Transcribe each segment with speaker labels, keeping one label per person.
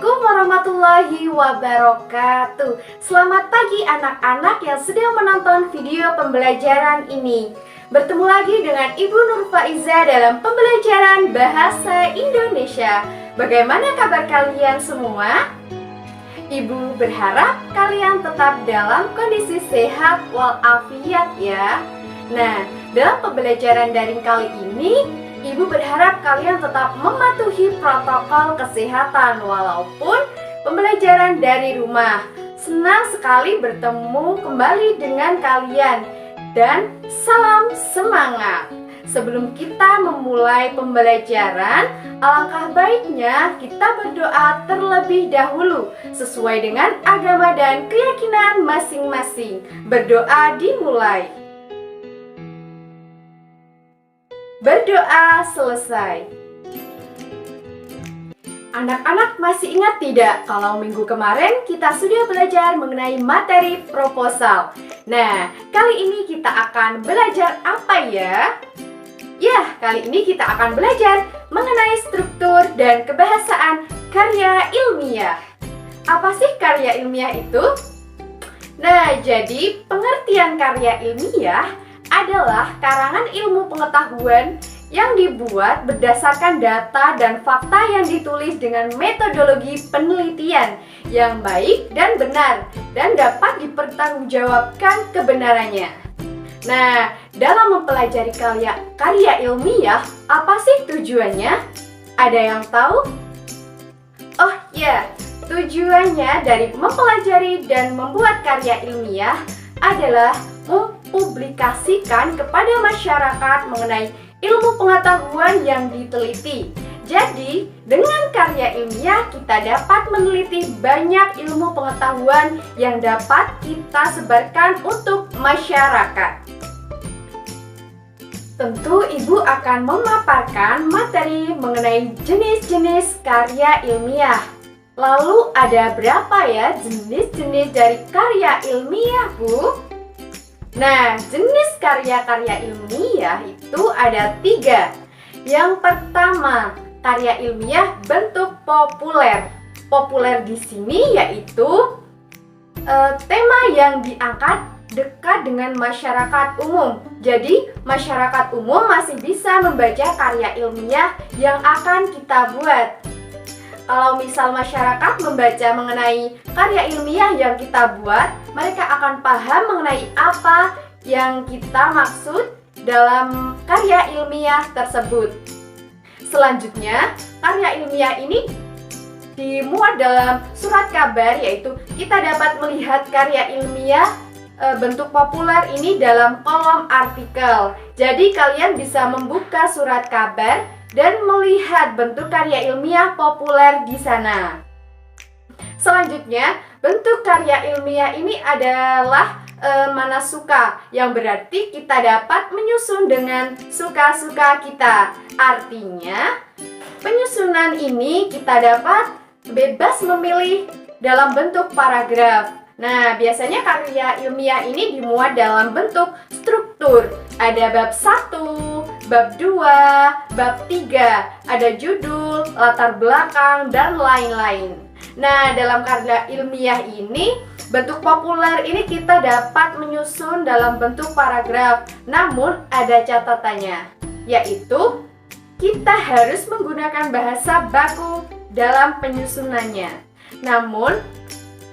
Speaker 1: Assalamualaikum warahmatullahi wabarakatuh. Selamat pagi anak-anak yang sedang menonton video pembelajaran ini. Bertemu lagi dengan Ibu Nur Faiza dalam pembelajaran Bahasa Indonesia. Bagaimana kabar kalian semua? Ibu berharap kalian tetap dalam kondisi sehat walafiat ya. Nah, dalam pembelajaran daring kali ini Ibu berharap kalian tetap mematuhi protokol kesehatan walaupun pembelajaran dari rumah. Senang sekali bertemu kembali dengan kalian dan salam semangat. Sebelum kita memulai pembelajaran, alangkah baiknya kita berdoa terlebih dahulu sesuai dengan agama dan keyakinan masing-masing. Berdoa dimulai. Berdoa selesai. Anak-anak masih ingat tidak kalau minggu kemarin kita sudah belajar mengenai materi proposal? Nah, kali ini kita akan belajar apa ya? Ya, kali ini kita akan belajar mengenai struktur dan kebahasaan karya ilmiah. Apa sih karya ilmiah itu? Nah, jadi pengertian karya ilmiah adalah karangan ilmu pengetahuan yang dibuat berdasarkan data dan fakta yang ditulis dengan metodologi penelitian yang baik dan benar dan dapat dipertanggungjawabkan kebenarannya. Nah, dalam mempelajari karya ilmiah, apa sih tujuannya? Ada yang tahu? Oh ya, tujuannya dari mempelajari dan membuat karya ilmiah adalah mempublikasikan kepada masyarakat mengenai ilmu pengetahuan yang diteliti. Jadi, dengan karya ilmiah kita dapat meneliti banyak ilmu pengetahuan yang dapat kita sebarkan untuk masyarakat. Tentu Ibu akan memaparkan materi mengenai jenis-jenis karya ilmiah. Lalu ada berapa ya jenis-jenis dari karya ilmiah, Bu? Nah, jenis karya-karya ilmiah itu ada 3. Yang pertama, karya ilmiah bentuk populer. Populer di sini yaitu tema yang diangkat dekat dengan masyarakat umum. Jadi, masyarakat umum masih bisa membaca karya ilmiah yang akan kita buat. Kalau misal masyarakat membaca mengenai karya ilmiah yang kita buat, mereka akan paham mengenai apa yang kita maksud dalam karya ilmiah tersebut. Selanjutnya, karya ilmiah ini dimuat dalam surat kabar, yaitu kita dapat melihat karya ilmiah bentuk populer ini dalam kolom artikel. Jadi kalian bisa membuka surat kabar dan melihat bentuk karya ilmiah populer di sana. Selanjutnya, bentuk karya ilmiah ini adalah manasuka, yang berarti kita dapat menyusun dengan suka-suka kita. Artinya, penyusunan ini kita dapat bebas memilih dalam bentuk paragraf. Nah, biasanya karya ilmiah ini dimuat dalam bentuk struktur. Ada bab 1, bab 2, bab 3, ada judul, latar belakang, dan lain-lain. Nah, dalam karya ilmiah ini, bentuk populer ini kita dapat menyusun dalam bentuk paragraf. Namun, ada catatannya, yaitu kita harus menggunakan bahasa baku dalam penyusunannya. Namun,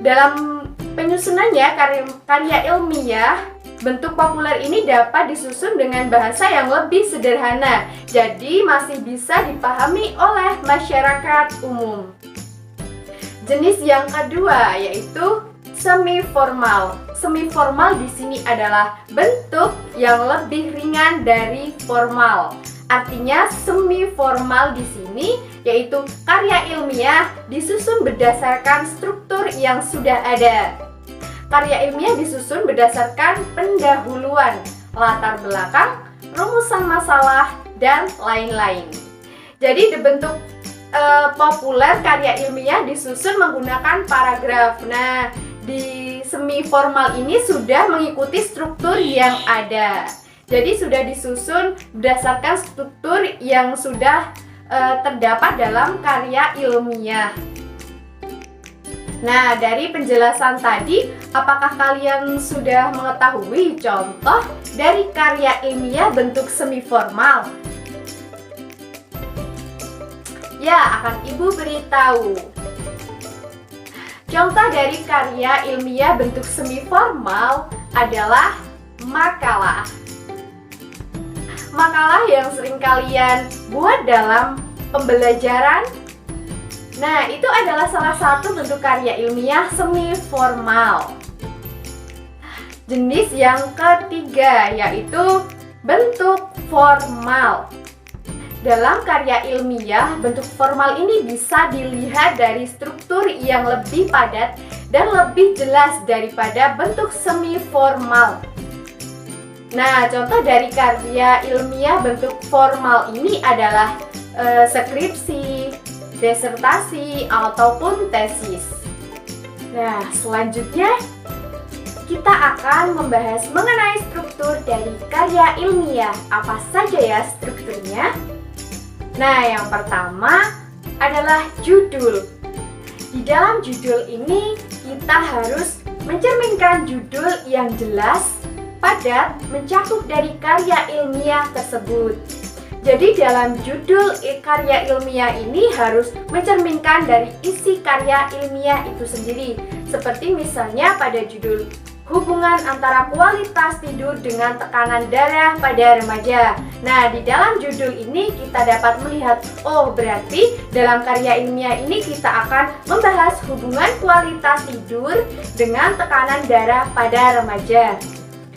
Speaker 1: dalam penyusunannya, karya ilmiah bentuk populer ini dapat disusun dengan bahasa yang lebih sederhana, jadi masih bisa dipahami oleh masyarakat umum. Jenis yang kedua yaitu semi formal. Semi formal di sini adalah bentuk yang lebih ringan dari formal. Artinya semi formal di sini yaitu karya ilmiah disusun berdasarkan struktur yang sudah ada. Karya ilmiah disusun berdasarkan pendahuluan, latar belakang, rumusan masalah, dan lain-lain. Jadi di bentuk populer karya ilmiah disusun menggunakan paragraf. Nah, di semi formal ini sudah mengikuti struktur yang ada. Jadi sudah disusun berdasarkan struktur yang sudah terdapat dalam karya ilmiah. Nah, dari penjelasan tadi, apakah kalian sudah mengetahui contoh dari karya ilmiah bentuk semi formal? Ya, akan Ibu beritahu. Contoh dari karya ilmiah bentuk semi formal adalah makalah. Makalah yang sering kalian buat dalam pembelajaran. Nah, itu adalah salah satu bentuk karya ilmiah semi formal. Jenis yang ketiga yaitu bentuk formal. Dalam karya ilmiah, bentuk formal ini bisa dilihat dari struktur yang lebih padat dan lebih jelas daripada bentuk semi formal. Nah, contoh dari karya ilmiah bentuk formal ini adalah skripsi, disertasi, ataupun tesis. Nah, selanjutnya kita akan membahas mengenai struktur dari karya ilmiah. Apa saja ya strukturnya? Nah, yang pertama adalah judul. Di dalam judul ini kita harus mencerminkan judul yang jelas, padat, mencakup dari karya ilmiah tersebut. Jadi dalam judul karya ilmiah ini harus mencerminkan dari isi karya ilmiah itu sendiri. Seperti misalnya pada judul hubungan antara kualitas tidur dengan tekanan darah pada remaja. Nah, di dalam judul ini kita dapat melihat, oh berarti dalam karya ilmiah ini kita akan membahas hubungan kualitas tidur dengan tekanan darah pada remaja.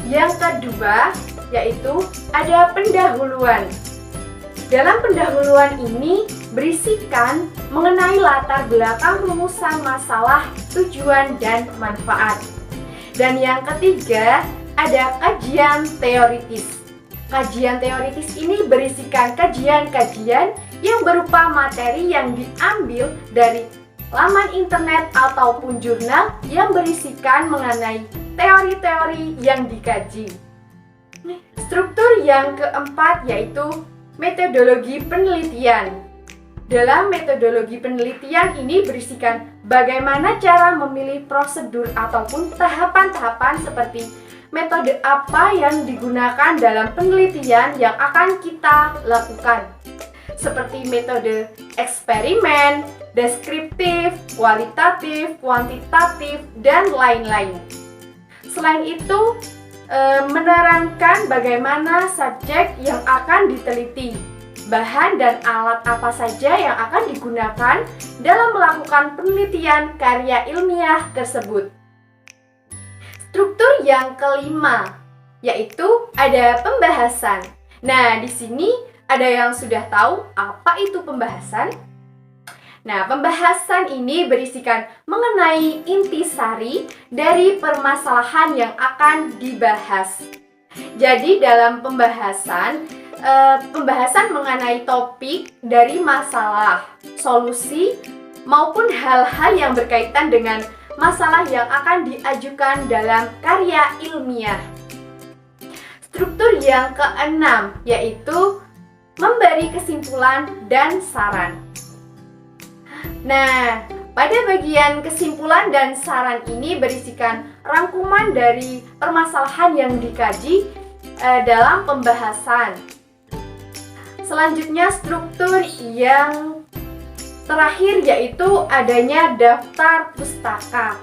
Speaker 1: Yang kedua, yaitu ada pendahuluan. Dalam pendahuluan ini berisikan mengenai latar belakang rumusan masalah, tujuan, dan manfaat. Dan yang ketiga, ada kajian teoritis. Kajian teoritis ini berisikan kajian-kajian yang berupa materi yang diambil dari laman internet ataupun jurnal yang berisikan mengenai teori-teori yang dikaji. Struktur yang keempat yaitu metodologi penelitian. Dalam metodologi penelitian ini berisikan bagaimana cara memilih prosedur ataupun tahapan-tahapan seperti metode apa yang digunakan dalam penelitian yang akan kita lakukan. Seperti metode eksperimen, deskriptif, kualitatif, kuantitatif, dan lain-lain. Selain itu, menerangkan bagaimana subjek yang akan diteliti, bahan dan alat apa saja yang akan digunakan dalam melakukan penelitian karya ilmiah tersebut. Struktur yang kelima, yaitu ada pembahasan. Nah, di sini ada yang sudah tahu apa itu pembahasan? Nah, pembahasan ini berisikan mengenai intisari dari permasalahan yang akan dibahas. Jadi dalam pembahasan mengenai topik dari masalah, solusi, maupun hal-hal yang berkaitan dengan masalah yang akan diajukan dalam karya ilmiah. Struktur yang keenam yaitu memberi kesimpulan dan saran. Nah, pada bagian kesimpulan dan saran ini berisikan rangkuman dari permasalahan yang dikaji dalam pembahasan. Selanjutnya, struktur yang terakhir yaitu adanya daftar pustaka.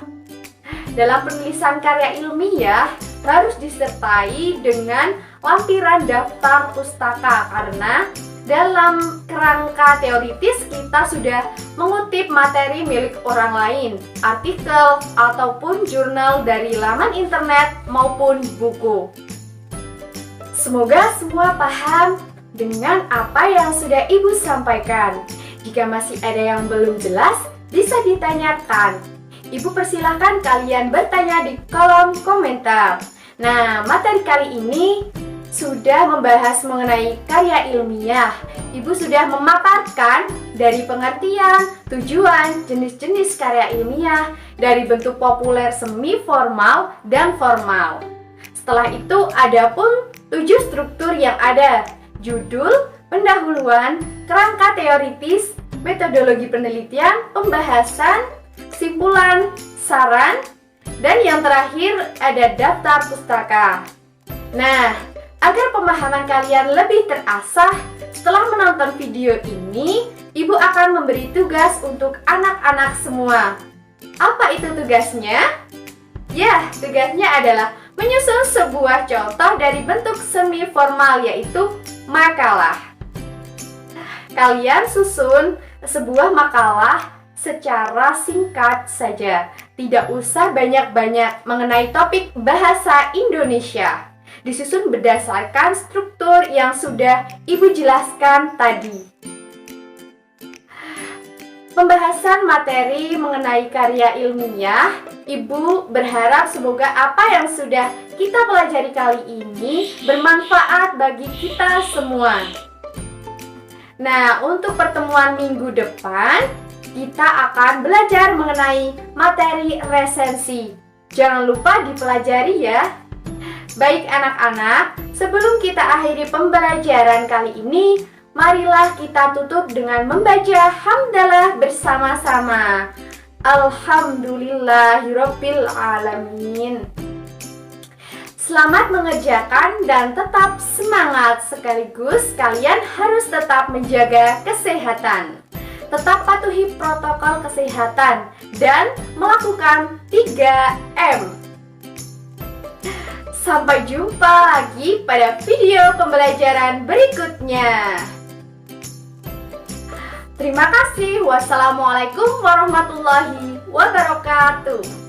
Speaker 1: Dalam penulisan karya ilmiah harus disertai dengan lampiran daftar pustaka karena dalam kerangka teoritis kita sudah mengutip materi milik orang lain, artikel ataupun jurnal dari laman internet maupun buku. Semoga semua paham dengan apa yang sudah Ibu sampaikan. Jika masih ada yang belum jelas, bisa ditanyakan. Ibu persilahkan kalian bertanya di kolom komentar. Nah, materi kali ini sudah membahas mengenai karya ilmiah. Ibu sudah memaparkan dari pengertian, tujuan, jenis-jenis karya ilmiah, dari bentuk populer, semi formal, dan formal. Setelah itu ada pun 7 struktur yang ada: judul, pendahuluan, kerangka teoritis, metodologi penelitian, pembahasan, kesimpulan, saran, dan yang terakhir ada daftar pustaka. Nah, agar pemahaman kalian lebih terasah, setelah menonton video ini, Ibu akan memberi tugas untuk anak-anak semua. Apa itu tugasnya? Ya, tugasnya adalah menyusun sebuah contoh dari bentuk semi formal, yaitu makalah. Kalian susun sebuah makalah secara singkat saja. Tidak usah banyak-banyak mengenai topik bahasa Indonesia. Disusun berdasarkan struktur yang sudah Ibu jelaskan tadi. Pembahasan materi mengenai karya ilmiah, Ibu berharap semoga apa yang sudah kita pelajari kali ini bermanfaat bagi kita semua. Nah, untuk pertemuan minggu depan, kita akan belajar mengenai materi resensi. Jangan lupa dipelajari ya. Baik anak-anak, sebelum kita akhiri pembelajaran kali ini, marilah kita tutup dengan membaca hamdalah bersama-sama. Alhamdulillahirabbil alamin. Selamat mengerjakan dan tetap semangat, sekaligus kalian harus tetap menjaga kesehatan. Tetap patuhi protokol kesehatan dan melakukan 3M. Sampai jumpa lagi pada video pembelajaran berikutnya. Terima kasih. Wassalamualaikum warahmatullahi wabarakatuh.